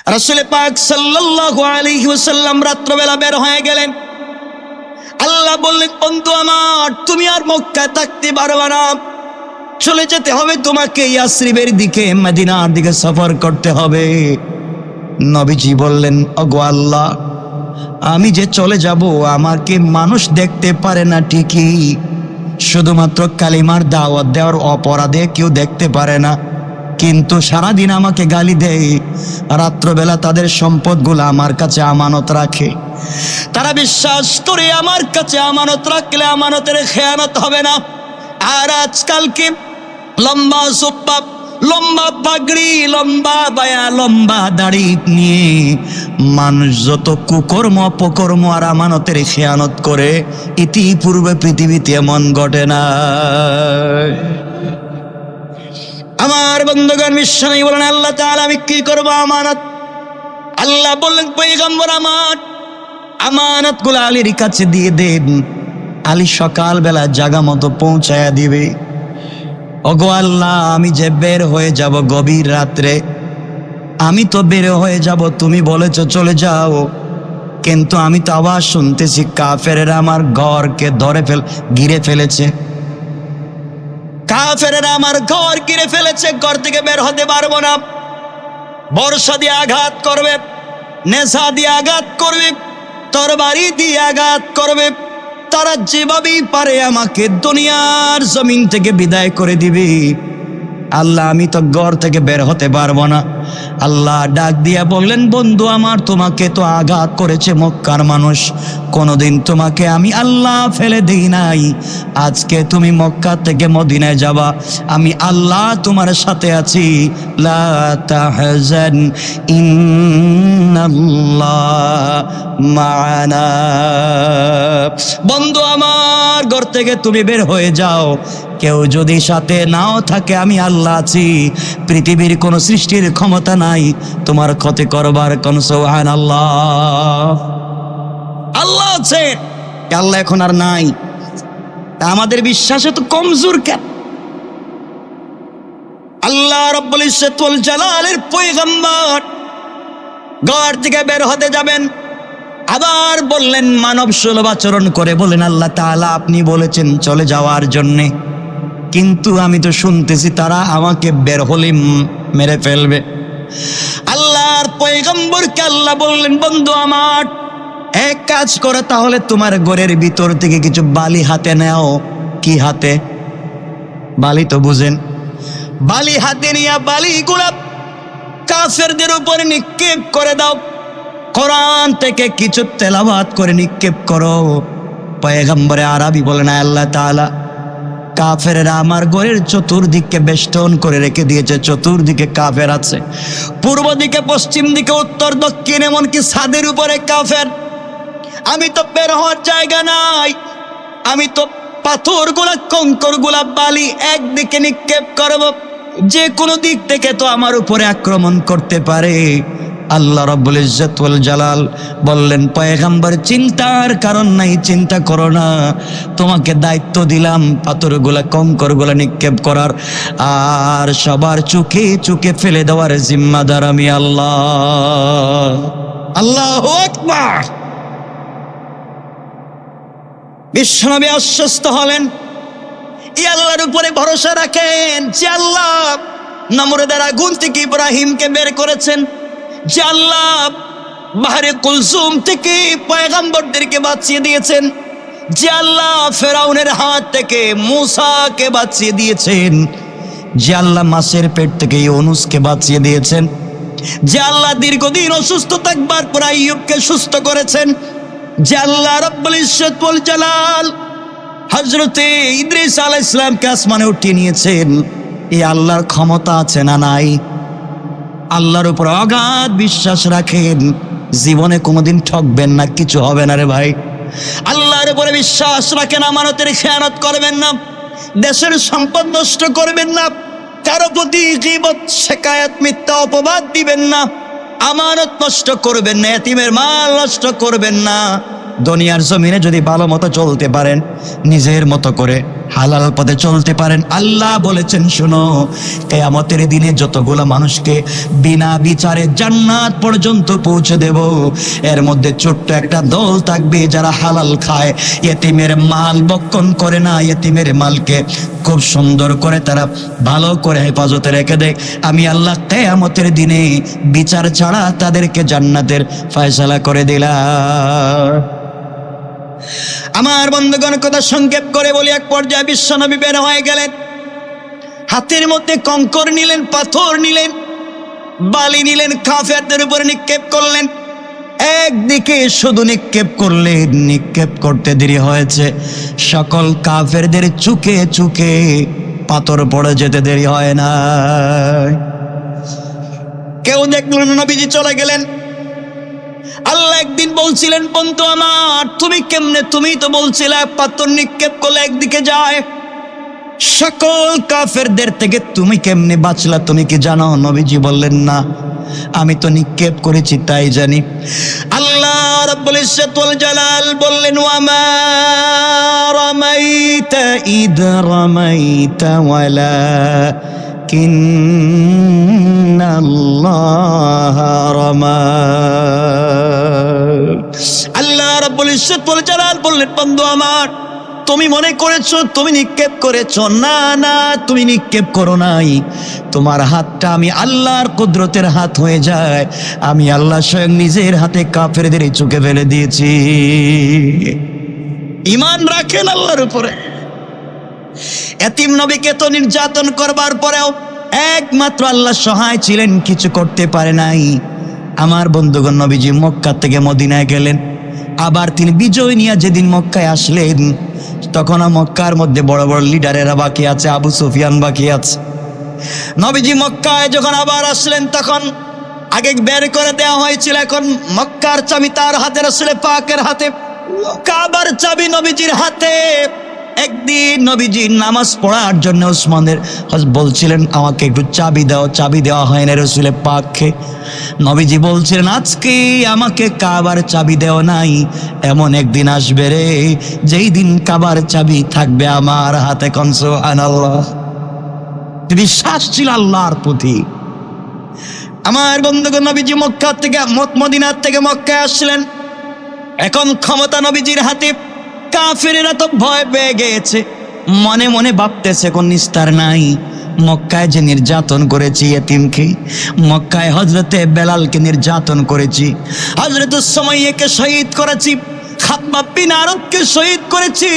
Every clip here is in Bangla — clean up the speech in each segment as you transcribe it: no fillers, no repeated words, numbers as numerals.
রাসূল পাক সাল্লাল্লাহু আলাইহি ওয়াসাল্লাম রাত্রবেলা বের হয়ে গেলেন। আল্লাহ বললেন, বন্ধু আমার, তুমি আর মক্কায় থাকতে পারবে না, চলে যেতে হবে তোমাকে ইয়াসরিবের দিকে, মদিনার দিকে সফর করতে হবে। নবীজি বললেন, ওগো আল্লাহ, আমি যে চলে যাব আমাকে মানুষ দেখতে পারে না ঠিকই, শুধুমাত্র কালিমার দাওয়াত দেওয়ার অপরাধে কেউ দেখতে পারে না, কিন্তু সারাদিন আমাকে গালি দেয়। রাত্রবেলা তাদের সম্পদগুলো আমার কাছে আমানত রাখে, তারা বিশ্বাস করে আমার কাছে আমানত রাখলে আমানতের খেয়ানত হবে না। আর আজকালকে লম্বা সোপ্পা, লম্বা পাগড়ি, লম্বা বায়া, লম্বা দাড়ি নিয়ে মানুষ যত কুকর্ম অপকর্ম আর আমানতের খেয়ানত করে, ইতিপূর্বে পৃথিবীতে এমন ঘটে না। আমার বন্ধুগণ, বিশ্বনবী বলেন, আল্লাহ তাআলা আমি কি করব আমানত? আল্লাহ বললেন, পয়গম্বর আমার আমানতগুলো আলীর কাছে দিয়ে দেন, আলী সকালবেলা জাগা মতো পৌঁছায়া দিবে। ওগো আল্লাহ, আমি যে বের হয়ে যাব গভীর রাত্রে, আমি তো বের হয়ে যাব, তুমি বলেছো চলে যাও, কিন্তু আমি তো আবার শুনতেছি কাফেরেরা আমার ঘরকে ঘিরে ফেলেছে, কাফেরেরা আমার ঘর ঘিরে ফেলেছে, ঘর থেকে বের হতে পারবো না, বর্ষা দিয়ে আঘাত করবে, নেশা দিয়ে আঘাত করবে, তরবারি দিয়ে আঘাত করবে, তারা যেভাবেই পারে আমাকে দুনিয়ার জমিন থেকে বিদায় করে দিবে। আল্লাহ, আমি তো ঘর থেকে বের হতে পারবো না। আল্লাহ ডাক দিয়া বললেন, বন্ধু আমার, তোমাকে তো আঘাত করেছে মক্কার মানুষ, কোনোদিন তোমাকে আমি আল্লাহ ফেলে দিই নাই। আজকে তুমি মক্কা থেকে মদিনায় যাবা, আমি আল্লাহ তোমার সাথে আছি। লা তাহজান ইন্নাল্লাহ মা'ানা। বন্ধু আমার, ঘর থেকে তুমি বের হয়ে যাও, কেউ যদি সাথে নাও থাকে আমি আল্লাহ আছি। পৃথিবীর কোন সৃষ্টির ক্ষমতা নাই তোমার ক্ষতি করবার। কোন সুবহানাল্লাহ। আল্লাহ আছে, আল্লাহ এখন আর নাই। আমাদের বিশ্বাসে তো কমজোর কেন? আল্লাহ রাব্বুল ইজ্জত ওয়াল জালালের পয়গম্বর ঘর থেকে বের হতে যাবেন, আবার বললেন মানব সুলভ আচরণ করে বলেন, আল্লাহ তাআলা আপনি বলেছেন চলে যাওয়ার জন্যে, কিন্তু আমি তো শুনতেছি তারা আমাকে বের হলে মেরে ফেলবে। আল্লাহর পয়গম্বরকে আল্লাহ বললেন, বন্ধু আমার, এক কাজ করে, তাহলে তোমার ঘরের ভিতর থেকে কিছু বালি হাতে নাও। কি হাতে? বালি তো বুঝেন, বালি হাতে নিয়ে বালিগুলা কাফেরদের উপরে নিক্ষেপ করে দাও। কোরআন থেকে কিছু তেলাওয়াত করে নিক্ষেপ করো। পয়গম্বরে আরবি বলেন, আল্লাহ তাআলা কাফেররা আমার ঘরের চতুর্দিকে বেষ্টন করে রেখে দিয়েছে, চতুর্দিকে কাফের আছে, পূর্ব দিকে, পশ্চিম দিকে, উত্তর দক্ষিণ, এমনকি ছাদের উপরে কাফের। আমি তো বের হওয়ার জায়গা নাই, আমি তো পাথরগুলা, কঙ্করগুলা, বালি একদিকে নিক্ষেপ করব, যে কোনো দিক থেকে তো আমার উপরে আক্রমণ করতে পারে। আল্লাহ রাব্বুল ইজ্জত ওয়াল জালাল বললেন, পয়গম্বর চিন্তার কারণ নাই, চিন্তা করো না, তোমাকে দায়িত্ব দিলাম পাথরগুলা, কঙ্করগুলা নিক্ষেপ করার, আর সবার চোখে চোখে ফেলে দেওয়ার জিম্মাদার আমি আল্লাহ। আল্লাহু আকবার। বিশ্বনবী আশ্বস্ত হলেন, এই আল্লাহর উপরে ভরসা রাখেন, যে আল্লাহ নমরুদের আগুন থেকে ইব্রাহিমকে বের করেছেন, যে আল্লাহ বাহরে কুলসুম থেকে পয়গম্বরদেরকে বাঁচিয়ে দিয়েছেন, যে আল্লাহ ফেরাউনের হাত থেকে মূসাকে বাঁচিয়ে দিয়েছেন, যে আল্লাহ মাছের পেট থেকে ইউনূসকে বাঁচিয়ে দিয়েছেন, যে আল্লাহ দীর্ঘদিন অসুস্থ থাকবার পর আইয়ুবকে সুস্থ করেছেন, যে আল্লাহ রাব্বুল ইজ্জত ওয়াল জালাল হযরতে ইদ্রিস আলাইহিস সালামকে আসমানে উঠিয়ে নিয়েছেন, এই আল্লাহর ক্ষমতা আছে না নাই? আল্লাহর উপর অগাধ বিশ্বাস রাখেন, জীবনে কোনোদিন ঠকবেন না, কিছু হবে না রে ভাই। আল্লাহর উপরে বিশ্বাস রাখেন, আমানতের খেয়ানত করবেন না, দেশের সম্পদ নষ্ট করবেন না, কারো প্রতি গীবত, শিকায়াত, মিথ্যা অপবাদ দিবেন না, আমানত নষ্ট করবেন না, এতিমের মাল নষ্ট করবেন না। দুনিয়ার জমিনে যদি ভালো মতো চলতে পারেন, নিজের মতো করে হালাল পথে চলতে পারেন। আল্লাহ বলেছেন শোনো, কিয়ামতের দিনে যতগুলো মানুষকে বিনা বিচারে জান্নাত পর্যন্ত পৌঁছে দেব, এর মধ্যে ছোট্ট একটা দল থাকবে যারা হালাল খায়, ইয়েতিমের মাল বক্ষণ করে না, ইয়েতিমের মালকে খুব সুন্দর করে তারা ভালো করে হেফাজতে রেখে দেয়। আমি আল্লাহ কিয়ামতের দিনে বিচার ছাড়া তাদেরকে জান্নাতের ফয়সালা করে দিলাম। আমার বন্ধুগণ, কথা সংক্ষেপ করে বলি, এক পর্যায়ে বিশ্বনবী বের হয়ে গেলেন, হাতের মধ্যে কঙ্কর নিলেন, পাথর নিলেন, বালি নিলেন, কাফেরদের উপরে নিক্ষেপ করলেন। একদিকে শুধু নিক্ষেপ করলেন, নিক্ষেপ করতে দেরি হয়েছে, সকল কাফেরদের চুকে চুকে পাথর পড়ে যেতে দেরি হয় না। কেউ দেখলেন নবীজি চলে গেলেন। আল্লাহ একদিন বলছিলেন, বন্ধু আমার তুমি কেমনে, তুমি তো বলছিলে পাথর নিক্ষেপ করলে একদিকে যায়, সকল কাফেরদের থেকে তুমি কেমনে বাঁচলা, তুমি কি জানো? নবীজি বললেন, না, আমি তো নিক্ষেপ করেছি তাই জানি। আল্লাহ রাব্বুল ইজ্জত ওয়াল জালাল বললেন, ওয়া মা রামাইতা ইদ রামাইতা ওয়ালাকিন্নাল্লাহা রামা। আল্লাহ রাব্বুল ইজ্জত ওয়াল জালাল বললেন, বন্ধু আমার তুমি মনে করেছো তুমি নিক্ষেপ করেছো, না না, তুমি নিক্ষেপ করো নাই, তোমার হাতটা আমি আল্লাহর কুদরতের হাত হয়ে যায়, আমি আল্লাহ স্বয়ং নিজের হাতে কাফেরদের চুকে ফেলে দিয়েছি। ঈমান রাখেন আল্লাহর উপরে। এতিম নবীকে তো নির্যাতন করবার পরেও একমাত্র আল্লাহ সহায় ছিলেন, কিছু করতে পারে নাই। আমার বন্ধুগণ, নবীজি মক্কা থেকে মদিনায় গেলেন, আবার তিনি বিজয় নিয়ে যেদিন মক্কায় আসলেন, তখন মক্কার মধ্যে বড় বড় লিডারেরা বাকি আছে, আবু সুফিয়ান বাকি আছে। নবীজি মক্কায় যখন আবার আসলেন, তখন আগে বের করে দেওয়া হয়েছিল, এখন মক্কার চাবি তার হাতে, রাসূল পাকের হাতে, কাবার চাবি নবীজির হাতে। একদিন নবীজি নামাজ পড়ার জন্য ওসমানের বলছিলেন, আমাকে একটু চাবি দাও, চাবি দেওয়া হয় না রাসূল পাককে। নবীজি বলছিলেন, আজকে আমাকে কাবার চাবি দেও নাই, এমন একদিন আসবে রে যেই দিন কাবার চাবি থাকবে আমার হাতে। কোন সুবহানাল্লাহ। বিশ্বাস ছিল আল্লাহর প্রতি। আমার বন্ধুগণ, নবীজি মক্কা থেকে মদিনার থেকে মক্কায় আসলেন, এখন ক্ষমতা নবীজির হাতে। কাফেরেরা তো ভয় পেয়ে গিয়েছে, মনে মনে ভাবতেছে কোন নিস্তার নাই। মক্কায় যে নির্যাতন করেছি এতিমকে, মক্কায় হযরতে বেলালকে নির্যাতন করেছি, হযরত সুমাইয়াকে শহীদ করেছি, খাব্বাব বিন আরবকে শহীদ করেছি,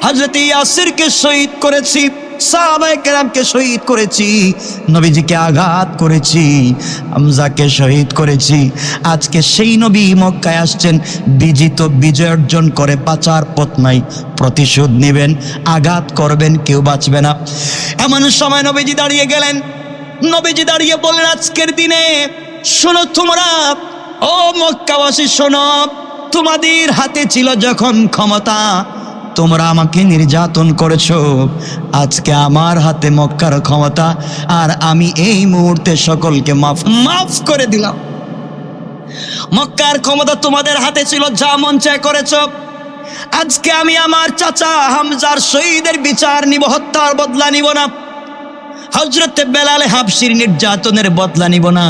হযরত ইয়াসিরকে শহীদ করেছি, সাহাবায়ে কেরামকে শহীদ করেছি, নবীজিকে আঘাত করেছি, হামজাকে শহীদ করেছি। আজকে সেই নবী মক্কায় আসছেন, বিজিত, বিজয় অর্জন করে বাঁচার পথ নাই, প্রতিশোধ নেবেন, আঘাত করবেন, কেউ বাঁচবে না। এমন সময় নবীজি দাঁড়িয়ে গেলেন। নবীজি দাঁড়িয়ে বললেন, আজকের দিনে শোনো তোমরা, ও মক্কাবাসী শোনো, তোমাদের হাতে ছিল যখন ক্ষমতা, তোমরা আমাকে নির্যাতন করেছো, আজকে আমার হাতে মক্কার ক্ষমতা, আর আমি এই মুহূর্তে সকলকে মাফ করে দিলাম। মক্কার ক্ষমতা তোমাদের হাতে ছিল, যা মন চায় করেছো। আজকে আমি আমার চাচা হামজার শহীদের বিচার নিব, হত্যার বদলা নিব না, হযরতে বেলাল হাবশির নির্যাতনের বদলা নিব না,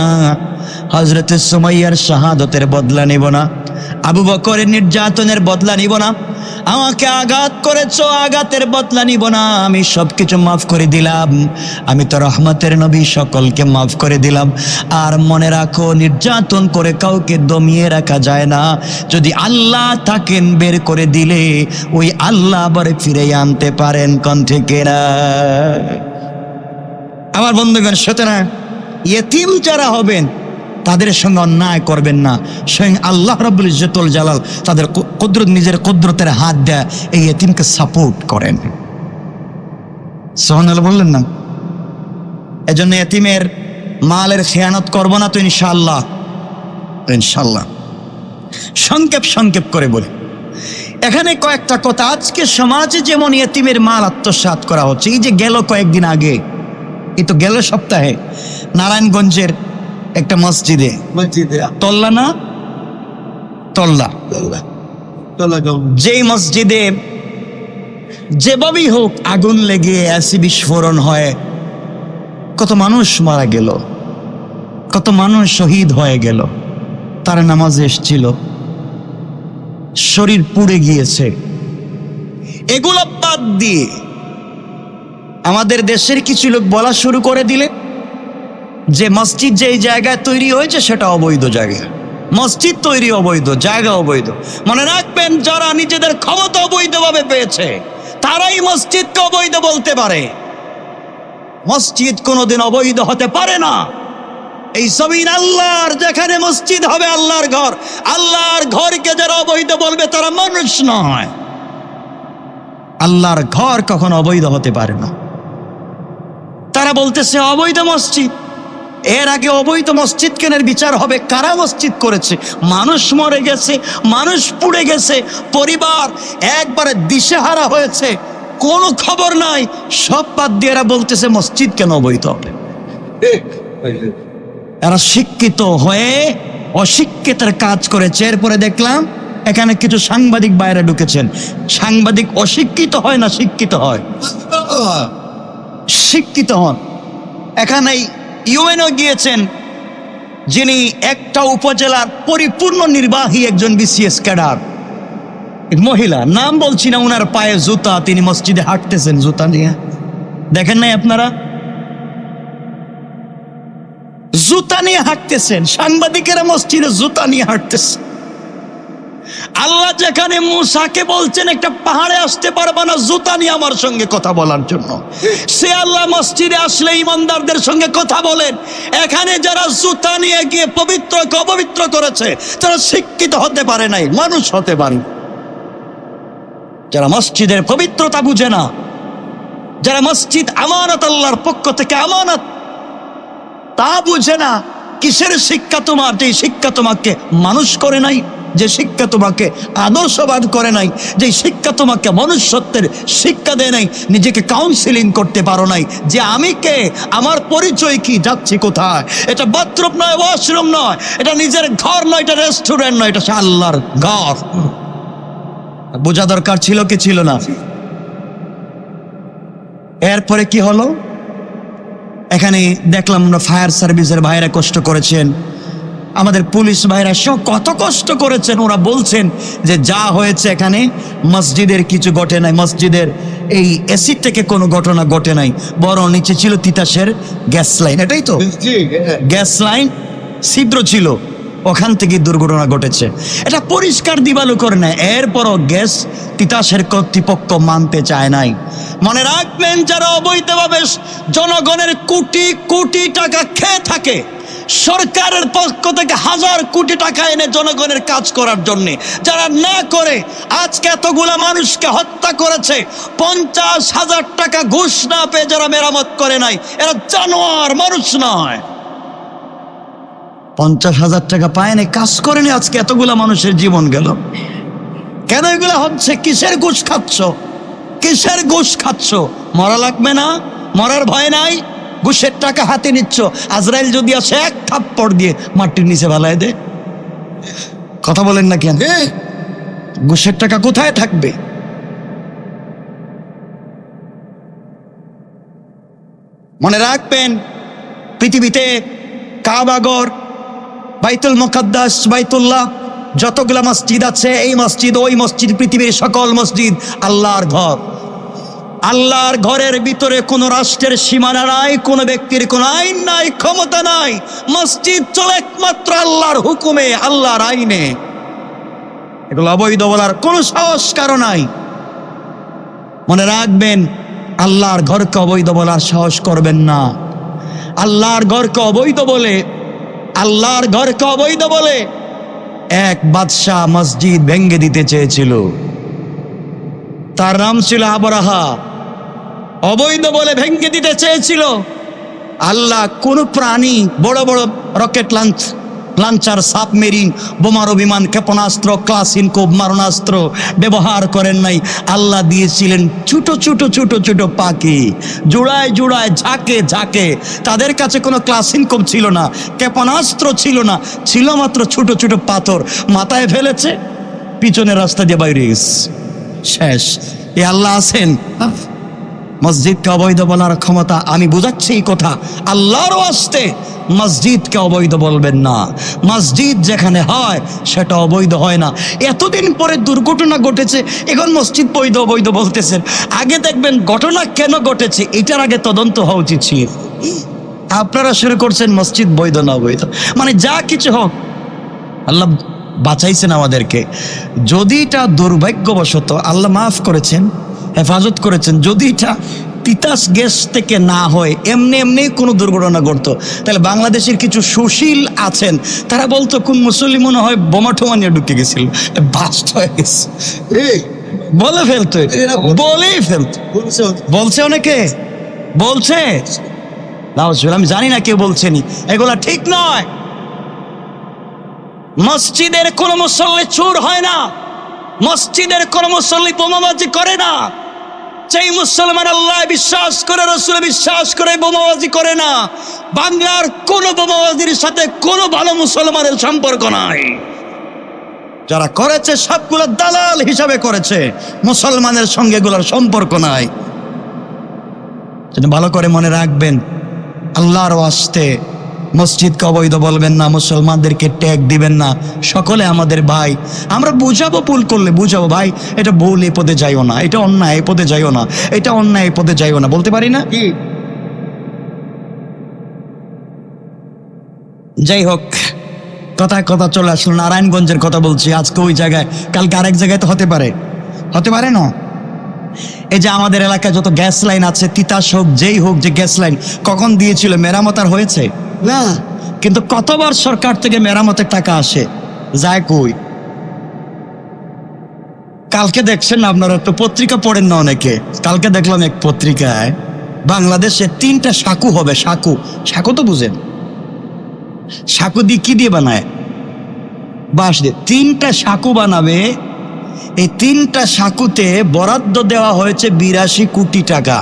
হযরতে সুমাইয়ার শাহাদতের বদলা নিব না, আবু বকরের নির্যাতনের বদলা নিব না, আমাকে আঘাত করেছো, আঘাতের বদলা নিব না, আমি সবকিছু মাফ করে দিলাম, আমি তো রহমতের নবী, সকলকে মাফ করে দিলাম। আর মনে রাখো, নির্যাতন করে কাউকে দমিয়ে রাখা যায় না, যদি আল্লাহ থাকেন বের করে দিলে ওই আল্লাহ আবার ফিরে আনতে পারেন। কোন ঠিক না? আমার বন্ধুগণ, সুতরাং ইয়েতিম যারা হবেন তাদের সঙ্গে অন্যায় করবেন না। স্বয়ং আল্লাহ রাব্বুল ইজ্জত ওয়াল জালাল তাদের কুদরত, নিজের কুদরতের হাত দেয় এই ইয়েতিমকে সাপোর্ট করেন। সুবহানাল্লাহ বললেন না? এজন্য ইয়েতিমের মালের খেয়ানত করব না তো ইনশাআল্লাহ। ইনশাআল্লাহ সংক্ষেপ করে বলি, এখানে কয়েকটা কথা। আজকে সমাজে যেমন ইয়েতিমের মাল আত্মসাৎ করা হচ্ছে, এই যে গেল কয়েকদিন আগে, এই তো গেল সপ্তাহে নারায়ণগঞ্জের একটা মসজিদে তল্লা না তল্লা, যেই মসজিদে যেভাবেই হোক আগুন লেগে অ্যাসিড বিস্ফোরণ হয়, কত মানুষ মারা গেল, কত মানুষ শহীদ হয়ে গেল। তারা নামাজে এসেছিল, শরীর পুড়ে গিয়েছে। এগুলো বাদ দিয়ে আমাদের দেশের কিছু লোক বলা শুরু করে দিলে যে মসজিদ যেই জায়গায় তৈরি হয়েছে সেটা অবৈধ জায়গা, মসজিদ তৈরি অবৈধ, জায়গা অবৈধ। মনে রাখবেন, যারা নিজেদের ক্ষমতা অবৈধভাবে পেয়েছে তারাই মসজিদকে অবৈধ বলতে পারে। মসজিদ কোনোদিন অবৈধ হতে পারে না। এই জমিন আল্লাহর, যেখানে মসজিদ হবে আল্লাহর ঘর, আল্লাহর ঘরকে যারা অবৈধ বলবে তারা মানুষ নয়। আল্লাহর ঘর কখনো অবৈধ হতে পারে না। তারা বলতেছে অবৈধ মসজিদ। এর আগে অবৈধ মসজিদ কেনের বিচার হবে, কারা মসজিদ করেছে। মানুষ মরে গেছে, মানুষ পুড়ে গেছে, পরিবার একবারে দিশেহারা হয়েছে, কোনো খবর নাই। সব বাদ দিয়ে এরা বলতেছে মসজিদ কেন অবৈধ হবে। এরা শিক্ষিত হয়ে অশিক্ষিতের কাজ করেছে। এরপরে দেখলাম এখানে কিছু সাংবাদিক বাইরে ঢুকেছেন। সাংবাদিক অশিক্ষিত হয় না শিক্ষিত হয়? শিক্ষিত হন। এখানে ইউএনও গিয়েছেন, যিনি একটা উপজেলার পরিপূর্ণ নির্বাহী, একজন বিসিএস ক্যাডার মহিলা, নাম বলছি না, ওনার পায়ে জুতা, তিনি মসজিদে হাঁটতেছেন জুতা নিয়ে। দেখেন নাই আপনারা? জুতা নিয়ে হাঁটতেছেন। সাংবাদিকেরা মসজিদে জুতা নিয়ে হাঁটতেছে। আল্লাহ যেখানে মুসাকে বলছেন একটা পাহাড়ে আসতে পারবা না জুতা নিয়ে আমার সঙ্গে কথা বলার জন্য, সে আল্লাহ মসজিদে আসলে ইমানদারদের সঙ্গে কথা বলেন। এখানে যারা জুতা নিয়ে গিয়ে পবিত্রকে অপবিত্র করেছে তারা শিক্ষিত হতে পারে নাই, মানুষ হতে পারে। যারা মসজিদের পবিত্রতা বুঝে না, যারা মসজিদ আমানত, আল্লাহর পক্ষ থেকে আমানত, তা বুঝে না। কিসের শিক্ষা তোমার? যে শিক্ষা তোমাকে মানুষ করে নাই, যে শিক্ষা তোমাকে আদর্শবান করে নাই, যে শিক্ষা তোমাকে মনুষ্যত্বের শিক্ষা দেয় নাই, নিজেকে কাউন্সিলিং করতে পারো নাই যে আমি কে, আমার পরিচয় কি, যাচ্ছি কোথায়। এটা বাথরুম নয়, ওয়াশরুম নয়, এটা নিজের ঘর নয়, এটা রেস্টুরেন্ট নয়, এটা আল্লাহর ঘর। বোঝা দরকার ছিল কি ছিল না? এরপরে কি হলো? এখানে দেখলাম আমরা ফায়ার সার্ভিসের ভাইরা কষ্ট করেছেন, আমাদের পুলিশ ভাইরা সব কত কষ্ট করেছেন। ওরা বলছেন যে যা হয়েছে এখানে মসজিদের কিছু ঘটে নাই, মসজিদের এই এসিড থেকে কোনো ঘটনা ঘটে নাই, বরং নিচে ছিল তিতাসের গ্যাস লাইন। এটাই তো গ্যাস লাইন ছিদ্র ছিল, ওখান থেকে দুর্ঘটনা ঘটেছে। এটা পরিষ্কার দিবালু করে নেয়। এরপরও গ্যাস তিতাসের কর্তৃপক্ষ মানতে চায় নাই। মনে রাখবেন, যারা অবৈধভাবে জনগণের কোটি কোটি টাকা খেয়ে থাকে, সরকারের পক্ষ থেকে হাজার কোটি টাকা এনে জনগণের কাজ করার জন্য, যারা না করে আজকে এতগুলা মানুষকে হত্যা করেছে, 50,000 টাকা ঘুষ না পেয়ে যারা মেরামত করে নাই, এরা জানোয়ার, মানুষ নয়। 50,000 টাকা পায় না, কাজ করেনি, আজকে এতগুলা মানুষের জীবন গেল। কেন এগুলা হচ্ছে? কিসের ঘুষ খাচ্ছ? কিসের ঘুষ খাচ্ছ? মরা লাগবে না? মরার ভয় নাই? ঘুষের টাকা হাতে নিচ্ছ, আজরাইল যদি আসে এক থাপ্পড় দিয়ে মাটির নিচে ভালায় দে। কথা বলেন না কেন? ঘুষের টাকা কোথায় থাকবে? মনে রাখবেন, পৃথিবীতে কাবাগর, বাইতুল মুকাদ্দাস, বাইতুল্লাহ, যতগুলা মসজিদ আছে, এই মসজিদ ওই মসজিদ, পৃথিবীর সকল মসজিদ আল্লাহর ঘর। আল্লাহর ঘরের ভিতরে কোনো রাষ্ট্রের সীমানা নাই, কোনো ব্যক্তির কোনো আইন নাই, ক্ষমতা নাই। মসজিদ চলে একমাত্র আল্লাহর হুকুমে, আল্লাহর আইনে। এগুলো অবৈধ বলার কোনো সাহস কারো নাই। মনে রাখবেন, আল্লাহর ঘরকে অবৈধ বলার সাহস করবেন না। আল্লাহর ঘরকে অবৈধ বলে, আল্লাহর ঘরকে অবৈধ বলে এক বাদশাহ মসজিদ ভেঙ্গে দিতে চেয়েছিল। তার নাম ছিল আবরাহা। অবৈধ বলে ভেঙ্গে দিতে চেয়েছিল। আল্লাহ কোন প্রাণী, বড় বড় রকেট লঞ্চার, সাবমেরিন, বোমারু বিমান, ক্ষেপণাস্ত্র, ক্লাসিনকোভ মারণাস্ত্র ব্যবহার করেন নাই। আল্লাহ দিয়েছিলেন ছোট ছোট ছোট ছোট পাখি, জোড়ায় জোড়ায়, ঝাঁকে ঝাঁকে। তাদের কাছে কোনো ক্লাসিনকোভ ছিল না, ক্ষেপণাস্ত্র ছিল না, ছিল মাত্র ছোট ছোট পাথর। মাথায় ফেলেছে, পিছনের রাস্তা দিয়ে বাইরে গেছে, শেষ। এ আল্লাহ আছেন? মসজিদকে অবৈধ বলার ক্ষমতা, আমি বুঝাচ্ছি এই কথা আল্লাহর ওয়াস্তে মসজিদকে অবৈধ বলবেন না। মসজিদ যেখানে হয় সেটা অবৈধ হয় না। এতদিন পরে দুর্ঘটনা ঘটেছে, এখন মসজিদ বৈধ অবৈধ বলতেছেন। আগে দেখবেন ঘটনা কেন ঘটেছে, এটার আগে তদন্ত হওয়া উচিত ছিল। আপনারা শুরু করছেন মসজিদ বৈধ না অবৈধ, মানে যা কিছু হোক আল্লাহ বাঁচাইছেন আমাদেরকে। যদি এটা দুর্ভাগ্যবশত, আল্লাহ মাফ করেছেন, হেফাজত করেছেন, যদি এটা তিতাস গ্যাস থেকে না হয় এমনি এমনি কোনো দুর্ঘটনা ঘটতো, তাহলে বাংলাদেশের কিছু সুশীল আছেন, তারা বলতো কোন মুসলিম মনে হয় বোমা টোমা নিয়ে ঢুকে গেছিল, বাস্ট হয়ে গেছে, বলে ফেলতো, বলেই ফেলতো। বলছে অনেকে, বলছে, আমি জানি না কেউ বলছেনি, এগুলা ঠিক নয়। মসজিদের কোন মুসল্লি চোর হয় না, মসজিদের কোন মুসল্লি বোমাবাজি করে না। যেই মুসলমান আল্লাহ বিশ্বাস করে, রাসূল বিশ্বাস করে, বোমাবাজি করে না। বাংলার কোন বোমাবাজির সাথে কোনো ভালো মুসলমানের সম্পর্ক নাই। যারা করেছে সবগুলো দালাল হিসাবে করেছে, মুসলমানের সঙ্গে এগুলোর সম্পর্ক নাই। ভালো করে মনে রাখবেন, আল্লাহর ওয়াস্তে মসজিদকে অবৈধ বলবেন না, মুসলমানদেরকে ট্যাগ দিবেন না। সকলে আমাদের ভাই, আমরা বুঝাবো, ভুল করলে বুঝাবো, ভাই এটা ভুল, এই পদে যাইও না, এটা অন্যায়, এই পদে যাইও না, এটা অন্যায়, এই পদে যাইও না, বলতে পারি না? যাই হোক, কথায় কথা চলে আসলো, নারায়ণগঞ্জের কথা বলছি। আজকে ওই জায়গায়, কালকে আরেক জায়গায় তো হতে পারে, হতে পারে না? এই যে আমাদের এলাকায় যত গ্যাস লাইন আছে, তিতাস হোক, যেই হোক, যে গ্যাস লাইন কখন দিয়েছিল, মেরামত আর হয়েছে না? কিন্তু কতবার সরকার থেকে মেরামতের টাকা আসে, যায় কই? কালকে দেখছেন না আপনারা, তো পত্রিকা পড়েন না অনেকে, কালকে দেখলাম এক পত্রিকায় বাংলাদেশে 3টা সাঁকু হবে। সাঁকু, সাঁকু তো বুঝেন, সাঁকু দিয়ে কি দিয়ে বানায়? বাঁশ দিয়ে। 3টা সাঁকু বানাবে, এই 3টা সাঁকুতে বরাদ্দ দেওয়া হয়েছে 82 কোটি টাকা।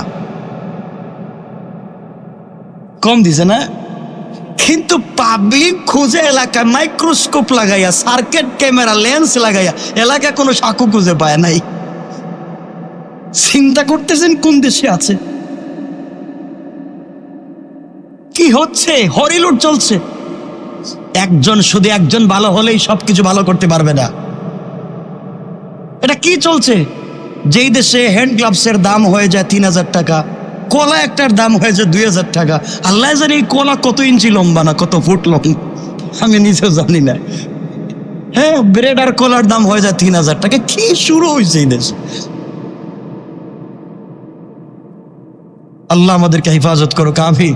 কম দিছে না? কিন্তু পাবলিক খুঁজে এলাকায় মাইক্রোস্কোপ লাগাইয়া, সার্কিট ক্যামেরা, লেন্স লাগাইয়া এলাকায় কোনো সাঁকু খুঁজে পায় নাই। চিন্তা করতেছেন কোন দেশে আছে, কি হচ্ছে? হরিলুট চলছে। শুধু একজন ভালো হলেই সবকিছু ভালো করতে পারবে না। এটা কি চলছে? যেই দেশে হ্যান্ড গ্লাভসের দাম হয়ে যায় 3000 টাকা, কলা একটার দাম হয়ে যায় 2000 টাকা। আল্লাহ জানে এই কলা কত ইঞ্চি লম্বা না কত ফুট লম্বা, আমি নিজেও জানি না। হ্যাঁ, ব্রেড আর কলার দাম হয়ে যায় 3000 টাকা। কি শুরু হয়েছে এই দেশে? আল্লাহ আমাদেরকে হেফাজত করুক। আমি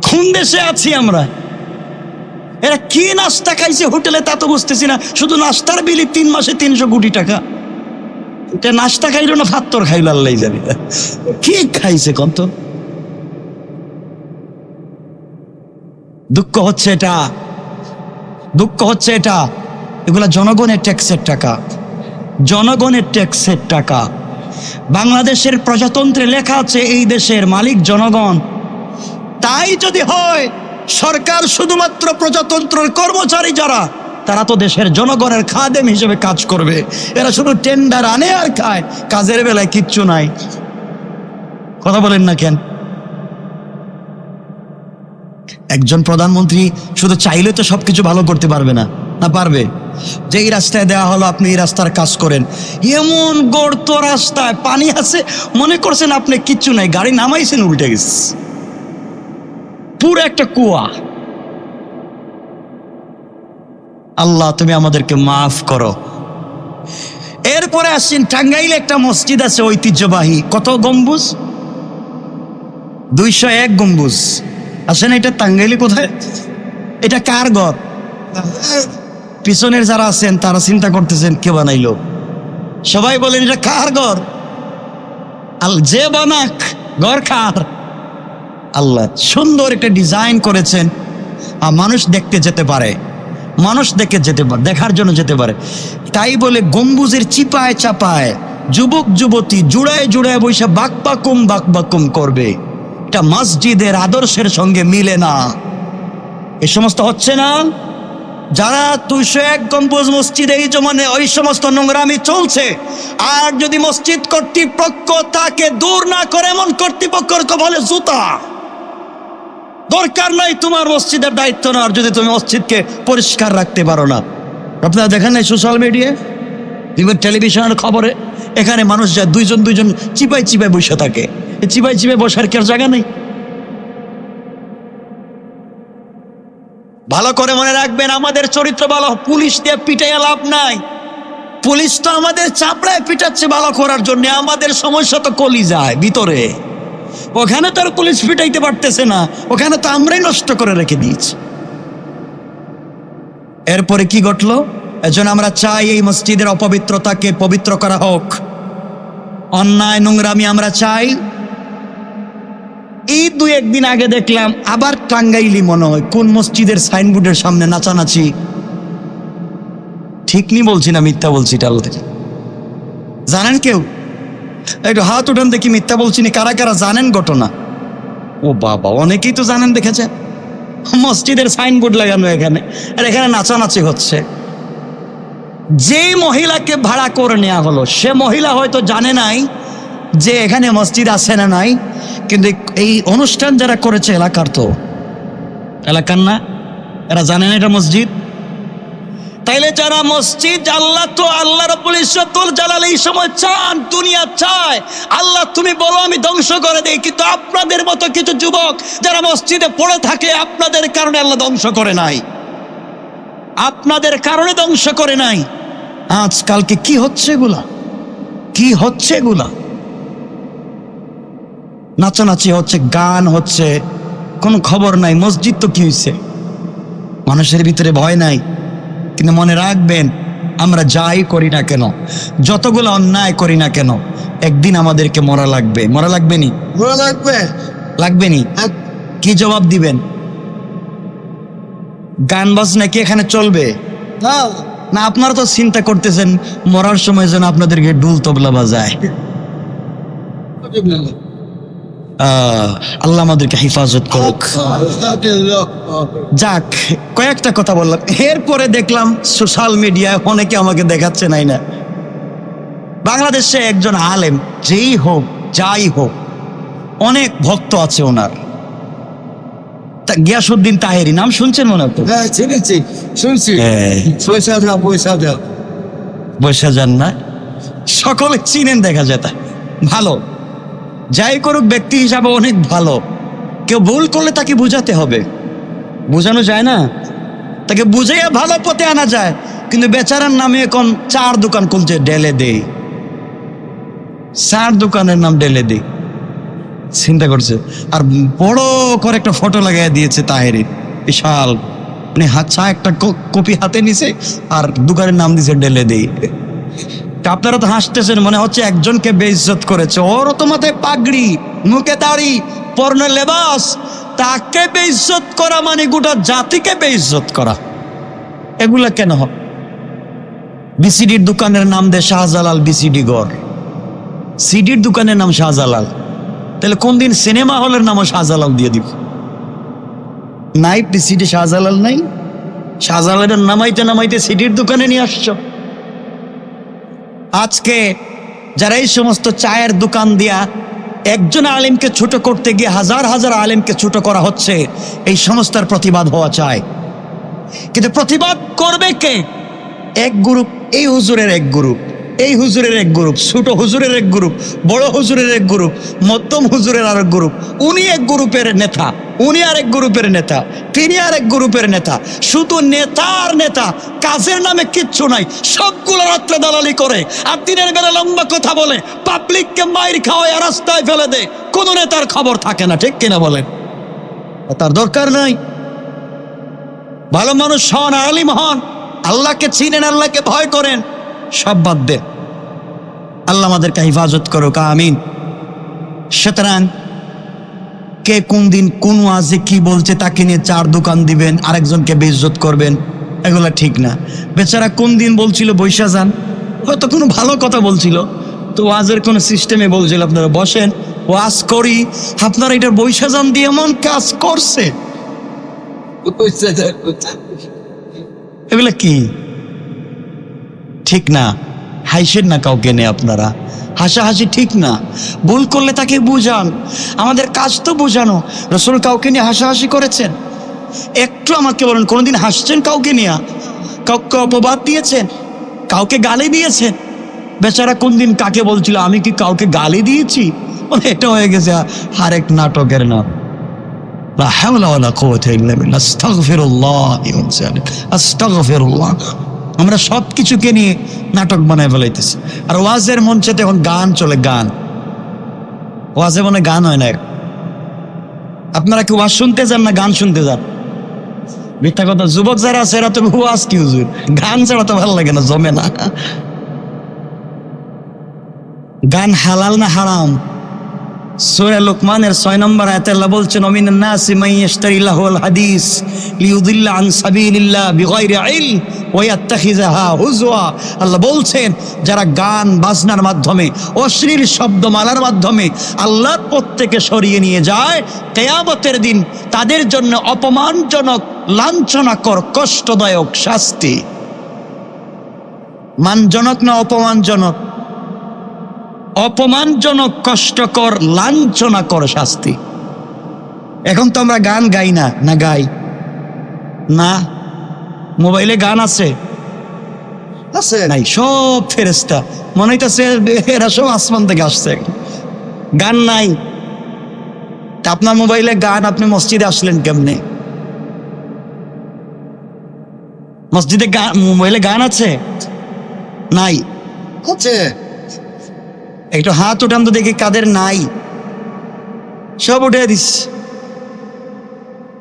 কোন দেশে আছি আমরা? এরা কি নাস্তা খাইছে হোটেলে তা তো বুঝতেছি না। শুধু নাস্তার বিলি 3 মাসে 300 কোটি টাকা। এটা নাস্তা খাইলো না ফাত্তর খাইলো আল্লাহ জানি, কি খাইছে কত। দুঃখ হচ্ছে এটা, দুঃখ হচ্ছে এটা। এগুলা জনগণের ট্যাক্সের টাকা, জনগণের ট্যাক্সের টাকা। বাংলাদেশের প্রজাতন্ত্রে লেখা আছে এই দেশের মালিক জনগণ। তাই যদি হয়, সরকার শুধুমাত্র প্রজাতন্ত্রের কর্মচারী যারা, তারা তো দেশের জনগণের খাদেম হিসেবে কাজ করবে। এরা শুধু টেন্ডার আনে আর খায়, কাজের বেলায় কিচ্ছু নাই। কথা বলেন না কেন? একজন প্রধানমন্ত্রী শুধু চাইলে তো সবকিছু ভালো করতে পারবে না, না পারবে? যে এই রাস্তায় দেওয়া হলো, আপনি এই রাস্তার কাজ করেন, এমন গর্ত রাস্তায় পানি আছে, মনে করছেন আপনি কিচ্ছু নাই, গাড়ি নামাইছেন উল্টে গেছে, পুরো একটা কুয়া। আল্লাহ তুমি আমাদেরকে মাফ করো। এরপরে আসছেন টাঙ্গাইলে একটা মসজিদ আছে ঐতিহ্যবাহী, কত গম্বুজ? 201 গম্বুজ। আসেন, এটা টাঙ্গাইলে কোথায়? এটা কার ঘর? পিছনের যারা আছেন তারা চিন্তা করতেছেন কে বানাইলো। সবাই বলেন এটা কার ঘর? যে বানাক ঘর কার? আল্লাহ সুন্দর একটা ডিজাইন করেছেন, আর মানুষ দেখতে যেতে পারে, মানুষ দেখে যেতে পারে, দেখার জন্য যেতে পারে। তাই বলে গম্বুজের চিপায় চাপায় যুবক যুবতী জুড়ায় জুড়ায় বসে বাকবাকুম করবে, এটা মসজিদের আদর্শের সঙ্গে মিলে না। এ সমস্ত হচ্ছে না, যারা 201 গম্বুজ মসজিদে এই জমানে ওই সমস্ত নোংরামি চলছে, আর যদি মসজিদ কর্তৃপক্ষ তাকে দূর না করে এমন কর্তৃপক্ষের বলে জুতা। দরকার নাই তোমার মসজিদের দায়িত্ব নেওয়ার যদি তুমি মসজিদকে পরিষ্কার রাখতে পারো না। আপনারা দেখেন নাই সোশ্যাল মিডিয়ায়, টেলিভিশনের খবরে, এখানে মানুষ যায় দুইজন চিপাই চিপাই বসে থাকে। চিপাই চিপাই বসার কি আর জায়গা নেই? ভালো করে মনে রাখবেন, আমাদের চরিত্র ভালো, পুলিশ দিয়ে পিটাইয়া লাভ নাই। পুলিশ তো আমাদের চাপড়ায় পিটাচ্ছে ভালো করার জন্য, আমাদের সমস্যা তো কলিজায় ভিতরে। ওখানে তো আর পুলিশ পিটাইতে পারতেছে না, ওখানে তো আমরাই নষ্ট করে রেখে দিয়েছি। এরপরে কি ঘটলো? এজন্য আমরা চাই এই মসজিদের অপবিত্রতাকে পবিত্র করা হোক। অন্যায় নোংরামি আমরা চাই। এই 2-1 দিন আগে দেখলাম আবার টাঙ্গাইলি মনে হয় কোন মসজিদের সাইনবোর্ডের সামনে নাচানাচি। ঠিক নি বলছি না মিথ্যা বলছি? জানেন কেউ? একটু হাত উঠান দেখি, মিথ্যা বলছি না। কারা কারা জানেন ঘটনা? ও বাবা, অনেকেই তো জানেন। দেখেছে মসজিদের সাইনবোর্ড লাগানো এখানে, আর এখানে নাচানাচি হচ্ছে। যেই মহিলাকে ভাড়া করে নেওয়া হলো সে মহিলা হয়তো জানে নাই যে এখানে মসজিদ আছে না নাই, কিন্তু এই অনুষ্ঠান যারা করেছে এলাকার না, এরা জানেন এটা মসজিদ। তাইলে যারা মসজিদ, আল্লাহ তো আল্লাহ রাব্বুল ইজ্জতুল জালাল এই সময় চান, দুনিয়া চায়, আল্লাহ তুমি বলো আমি ধ্বংস করে দেই, কিন্তু আপনাদের মতো কিছু যুবক যারা মসজিদে পড়ে থাকে, আপনাদের কারণে আল্লাহ ধ্বংস করে নাই, আপনাদের কারণে ধ্বংস করে নাই। আজকালকে কি হচ্ছে এগুলা? কি হচ্ছে এগুলা? নাচানাচি হচ্ছে, গান হচ্ছে, কোনো খবর নাই। মসজিদ তো কি হয়েছে? মানুষের ভিতরে ভয় নাই। কিন্তু মনে রাখবেন, আমরা যাই করি না কেন, যতগুলো অন্যায় করি না কেন, একদিন আমাদেরকে মরা লাগবে। মরা লাগবে নি? লাগবে নি? কি জবাব দিবেন? গান বাজনা কি এখানে চলবে না? আপনারা তো চিন্তা করতেছেন মরার সময় যেন আপনাদেরকে ঢোল তবলা বাজায়। আল্লাহ আমাদেরকে হেফাজত করুক। যাক, কয়েকটা কথা বললাম। এরপরে দেখলাম সোশ্যাল মিডিয়ায় অনেকে আমাকে দেখাচ্ছে নাই না, বাংলাদেশে একজন আলেম, যেই হোক যাই হোক, অনেক ভক্ত আছে ওনার, গিয়াসউদ্দিন তাহেরি নাম শুনছেন মনে হয়? শুনছি। পয়সা যান না, সকলে চিনেন দেখা যায়। তা ভালো, যাই করুক ব্যক্তি হিসাবে অনেক ভালো। কেউ ভুল করলে তাকে বুঝাতে হবে, বুঝানো যায় না? তাকে বুঝাইয়া ভালো পথে আনা যায়। কিন্তু বেচারার নামে এখন 4 দোকান খুলছে, ডেলে দেই। 4 দোকানের নাম ডেলে দেই, চিন্তা করছে। আর বড় করে একটা ফটো লাগাই দিয়েছে তাহেরির, বিশাল, মানে চা একটা কপি হাতে নিছে আর দোকানের নাম দিছে ডেলে দেই। আপনারা তো হাসতেছেন, মনে হচ্ছে একজনকে বেইজ্জত করেছে। ওরও তো মাথায় পাগড়ি, মুখে দাড়ি, পরনে লেবাস, তাকে বেইজ্জত করা মানে গোটা জাতিকে বেইজ্জত করা। এগুলা কেন হয়? বিসিডির দোকানের নাম দে শাহজালাল বিসিডি ঘর, সিডির দোকানের নাম শাহজালাল। তাহলে কোন দিন সিনেমা হলের নামও শাহজালাল দিয়ে দিব? নাই, বিসিডি শাহজালাল নাই। শাহজালালের নামাইতে নামাইতে সিডির দোকানে নিয়ে আসছো। আজকে যারা এই সমস্ত চায়ের দোকান দিয়া একজন আলেমকে ছোট করতে গিয়ে হাজার হাজার আলেমকে ছোট করা হচ্ছে, এই সমস্যার প্রতিবাদ হওয়া চায়। কিন্তু প্রতিবাদ করবে কে? এক গ্রুপ, এই হুজুরের এক গ্রুপ, এই হুজুরের এক গ্রুপ, ছোট হুজুরের এক গ্রুপ, বড় হুজুরের এক গ্রুপ, মধ্যম হুজুরের আরেক গ্রুপ। উনি এক গ্রুপের নেতা, উনি আরেক গ্রুপের নেতা, তিনি আরেক গ্রুপের নেতা। শুধু নেতা আর নেতা, কাজের নামে কিচ্ছু নাই। সবগুলো রাত্রে দালালি করে আর দিনের বেলা লম্বা কথা বলে, পাবলিককে মাইর খাওয়ায় রাস্তায় ফেলে দেয়। কোনো নেতার খবর থাকে না, ঠিক কিনা বলেন? তার দরকার নাই। ভালো মানুষ হন, আলিম হন, আল্লাহকে চিনেন, আল্লাহকে ভয় করেন, সব বাদ দে। আল্লাহ আমাদেরকে হেফাজত করুক, আমিন। সুতরাং কে কোন দিন কোন ওয়াজে কি বলছে তাকে নিয়ে 4 দোকান দিবেন, আরেকজনকে বেইজ্জত করবেন, এগুলা ঠিক না। বেচারা কোন দিন বলছিল বৈশা যান, হয়তো কোনো ভালো কথা বলছিল, তো ওয়াজের কোনো সিস্টেমে বলছিল আপনারা বসেন ওয়াজ করি, আপনারা এটা বৈশা যান দিয়ে এমন কাজ করছে। এগুলো কি ঠিক না। হাসেন না কাউকে নিয়ে আপনারা, হাসাহাসি ঠিক না। ভুল করলে তাকে বুঝান, আমাদের কাজ তো বোঝানো। রাসূল কাউকে নিয়ে হাসাহাসি করেছেন? একটু আমাকে বলেন, কোনোদিন হাসছেন কাউকে নিয়ে? কাউকে অপবাদ দিয়েছেন? কাউকে গালি দিয়েছেন? বেচারা কোন দিন কাকে বলছিল আমি কি কাউকে গালি দিয়েছি? এটা হয়ে গেছে আরেক নাটকের নাম। লা হাওলা ওয়ালা কুওয়াতা ইল্লা বিল্লাহ, আস্তাগফিরুল্লাহ আস্তাগফিরুল্লাহ। আমরা সব কিছুকে নিয়ে নাটক বানায় ফেলাইতেছি। আর ওয়াজের মঞ্চে এখন গান চলে, গান। ওয়াজে মনে গান হয় না। আপনারা কি ওয়াজ শুনতে যান না গান শুনতে যান? মিথ্যা কথা। যুবক যারা আছে এরা তো ওয়াজ কি হুজুর, গান ছাড়া তো ভালো লাগে না, জমে না। গান হালাল না হারাম? সূরা লুকমানের ৬ নম্বর আয়াতে আল্লাহ বলছেন, ওমিনান নাসি মান ইয়াশতারি লাহুল হাদিস লিইউদিল্লা আন সাবিলিল্লাহ বিগাইরি ইলম ওয়া ইয়াত্তাখিযাহা হুজওয়া। আল্লাহ বলছেন যারা গান বাজনার মাধ্যমে, অশ্লীল শব্দমালার মাধ্যমে আল্লাহর পথ থেকে সরিয়ে নিয়ে যায়, কিয়ামতের দিন তাদের জন্য অপমানজনক, লাঞ্ছনাকর, কষ্টদায়ক শাস্তি। মানজনক না অপমানজনক? অপমানজনক, কষ্টকর, লাঞ্ছনাকর শাস্তি। এখন তো আমরা গান গাই না, না গাই না? মোবাইলে গান আছে? আছে নাই? সব ফেরেশতা মনে হইতেছে এরা সব আসমান থেকে আসছে, গান নাই। তা আপনার মোবাইলে গান, আপনি মসজিদে আসলেন কেমনে? মসজিদে গান, মোবাইলে গান আছে? নাই? আছে। একটু হাত উঠান তো দেখি কাদের নাই। সব উঠে দিস,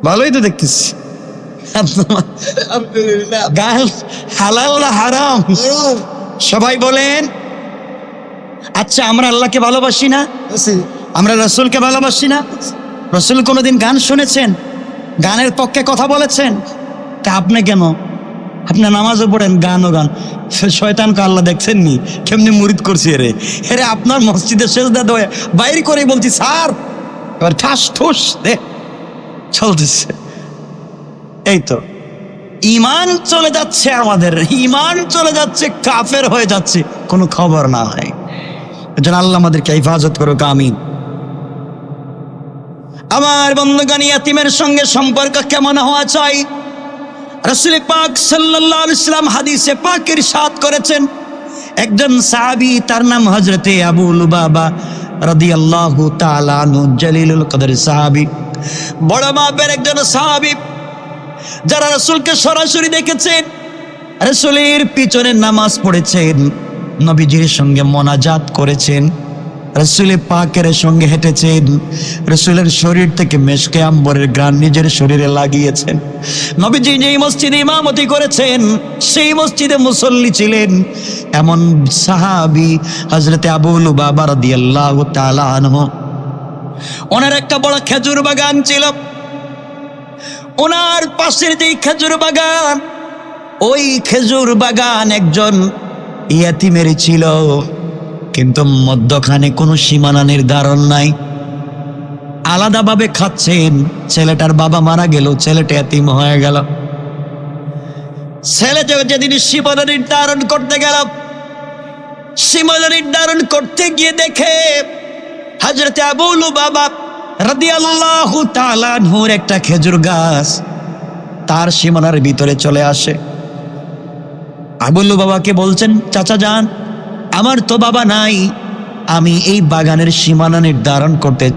ভালোই তো দেখতেছি। গান হালাল না হারাম? সবাই বলেন। আচ্ছা, আমরা আল্লাহকে ভালোবাসি না? আমরা রাসূলকে ভালোবাসি না? রাসূল কোনোদিন গান শুনেছেন? গানের পক্ষে কথা বলেছেন? তা আপনি কেন? আপনি নামাজও পড়েন, গানও গান। শয়তানকে আল্লাহ দেখছেন নি কেমনি মুরিদ করছি এরে? এরে আপনার মসজিদে সেজদা দেয় বাইরে করে বলছি স্যার, এবার ঠাস ঠুস দে চলতেছে। এই তো ইমান চলে যাচ্ছে, আমাদের ইমান চলে যাচ্ছে, কাফের হয়ে যাচ্ছে, কোনো খবর না হয়। এজন্য আল্লাহ আমাদেরকে হেফাজত করুক, আমিন। আমার বন্ধুগণ, ইয়াতীমের সঙ্গে সম্পর্ক কেমন হওয়া চাই? রাসূল পাক সাল্লাল্লাহু আলাইহি ওয়াসাল্লাম হাদিসে পাক ইরশাদ করেছেন, একজন সাহাবী, তার নাম হযরতে আবু লুবাবা রাদিয়াল্লাহু তাআলা আনহু, জলিলুল কদর সাহাবী, বড় মাপের একজন সাহাবী, যারা রাসূলকে সরাসরি দেখেছেন, রাসূলের পিছনে নামাজ পড়েছেন, নবীজির সঙ্গে মোনাজাত করেছেন, রাসূল পাকের সঙ্গে হেঁটেছেন, রাসূলের শরীর থেকে মেশকে আম্বরের ঘ্রাণ নিজের শরীরে লাগিয়েছেন। নবীজি যেই মসজিদে ইমামতি করেছেন সেই মসজিদে মুসল্লি ছিলেন এমন সাহাবী হযরতে আবু লুবাবা রাদিয়াল্লাহু তাআলা আনহু। ওনার একটা বড় খেজুর বাগান ছিল। ওনার পাশের যেই খেজুর বাগান, ওই খেজুর বাগান একজন ইয়াতীমের ছিল, কিন্তু মধ্যখানে কোনো সীমানা নির্ধারণ নাই, আলাদাভাবে খাচ্ছেন। ছেলেটার বাবা মারা গেল, ছেলেটা ইয়াতীম হয়ে গেল। ছেলেটা যেদিন সীমানা নির্ধারণ করতে গেল, সীমানা নির্ধারণ করতে গিয়ে দেখে হযরতে আবু লুবাবা রাদিয়াল্লাহু তাআলা আনহুর একটা খেজুর গাছ তার সীমানার ভিতরে চলে আসে। আবু লুবাবাকে বলছেন, চাচা যান, আমার তো বাবা নাই, আমি এই বাগানের সীমানা নির্ধারণ করতে